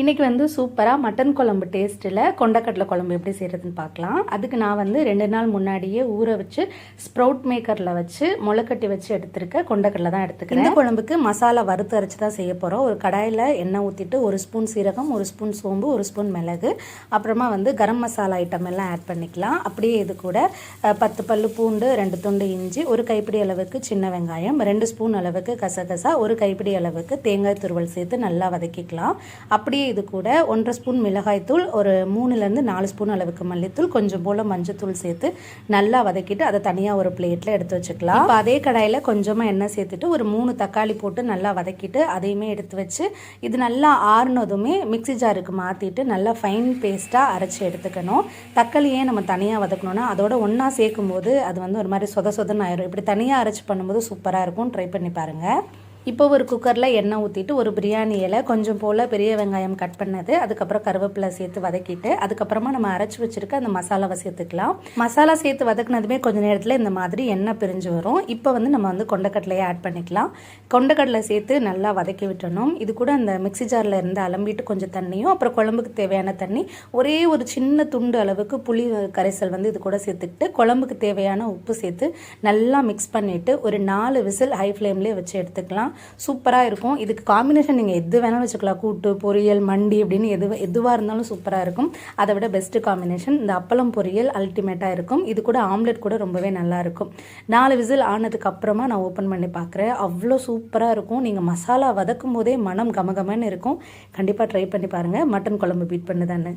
இன்றைக்கி வந்து சூப்பராக மட்டன் குழம்பு டேஸ்ட்டில் கொண்டக்கடலை குழம்பு எப்படி செய்கிறதுன்னு பார்க்கலாம். அதுக்கு நான் வந்து 2 நாள் முன்னாடியே ஊற வச்சு ஸ்ப்ரவுட் மேக்கரில் வச்சு முளைக்கட்டி வச்சு எடுத்துருக்க கொண்டக்கடலை தான் எடுத்துக்கிறேன். இந்த குழம்புக்கு மசாலா வறுத்து அரைச்சி தான் செய்ய போகிறோம். ஒரு கடாயில் எண்ணெய் ஊற்றிட்டு 1 ஸ்பூன் சீரகம், 1 ஸ்பூன் சோம்பு, 1 ஸ்பூன் மிளகு, அப்புறமா வந்து கரம் மசாலா ஐட்டம் எல்லாம் ஆட் பண்ணிக்கலாம். அப்படியே இது கூட 10 பல்லு பூண்டு, 2 துண்டு இஞ்சி, 1 கைப்பிடி அளவுக்கு சின்ன வெங்காயம், 2 ஸ்பூன் அளவுக்கு கசகசா, 1 கைப்பிடி அளவுக்கு தேங்காய் துருவல் சேர்த்து நல்லா வதக்கிக்கலாம். அப்படியே இது கூட 1.5 ஸ்பூன் மிளகாய்த்தூள், ஒரு 3லேருந்து 4 ஸ்பூன் அளவுக்கு மல்லித்தூள், கொஞ்சம் போல் மஞ்சத்தூள் சேர்த்து நல்லா வதக்கிட்டு அதை தனியாக ஒரு பிளேட்டில் எடுத்து வச்சுக்கலாம். இப்போ அதே கடாயில் கொஞ்சமாக எண்ணெய் சேர்த்துட்டு ஒரு 3 தக்காளி போட்டு நல்லா வதக்கிட்டு அதையுமே எடுத்து வச்சு இது நல்லா ஆறுனதுமே மிக்சி ஜாருக்கு மாற்றிட்டு நல்லா ஃபைன் பேஸ்ட்டாக அரைச்சி எடுத்துக்கணும். தக்காளியே நம்ம தனியாக வதக்கணும்னா அதோட ஒன்றா சேர்க்கும் போது அது வந்து ஒரு மாதிரி சொதன்னு ஆயிரும். இப்படி தனியாக அரைச்சி பண்ணும்போது சூப்பராக இருக்கும். ட்ரை பண்ணி பாருங்கள். இப்போ ஒரு குக்கரில் எண்ணெய் ஊற்றிட்டு ஒரு பிரியாணி இலை, கொஞ்சம் போல் பெரிய வெங்காயம் கட் பண்ணது, அதுக்கப்புறம் கருவேப்பிலை சேர்த்து வதக்கிட்டு அதுக்கப்புறமா நம்ம அரைச்சி வச்சுருக்க அந்த மசாலாவை சேர்த்துக்கலாம். மசாலா சேர்த்து வதக்குனதுமே கொஞ்சம் நேரத்தில் இந்த மாதிரி எண்ணெய் பிரிஞ்சு வரும். இப்போ வந்து நம்ம வந்து கொண்டக்கடலையை ஆட் பண்ணிக்கலாம். கொண்டக்கடலை சேர்த்து நல்லா வதக்கி விட்டணும். இது கூட அந்த மிக்சி ஜாரில் இருந்து அலம்பிட்டு கொஞ்சம் தண்ணியும், அப்புறம் குழம்புக்கு தேவையான தண்ணி, ஒரே ஒரு சின்ன துண்டு அளவுக்கு புளி கரைசல் வந்து இது கூட சேர்த்துக்கிட்டு குழம்புக்கு தேவையான உப்பு சேர்த்து நல்லா மிக்ஸ் பண்ணிவிட்டு ஒரு 4 விசில் ஹை ஃப்ளேம்லேயே வச்சு எடுத்துக்கலாம். சூப்பராக இருக்கும். இதுக்கு காம்பினேஷன் நீங்கள் எது வேணாலும் வச்சுக்கலாம். கூட்டு, பொரியல், மண்டி அப்படின்னு எதுவாக இருந்தாலும் சூப்பராக இருக்கும். அதை விட பெஸ்ட்டு காம்பினேஷன் இந்த அப்பளம் பொரியல் அல்டிமேட்டாக இருக்கும். இது கூட ஆம்லெட் கூட ரொம்பவே நல்லாயிருக்கும். 4 விசில் ஆனதுக்கு அப்புறமா நான் ஓப்பன் பண்ணி பார்க்குறேன். அவ்வளோ சூப்பராக இருக்கும். நீங்கள் மசாலா வதக்கும் போதே மனம் கமகமன்னு இருக்கும். கண்டிப்பாக ட்ரை பண்ணி பாருங்கள். மட்டன் குழம்பு பீட் பண்ணு தானே.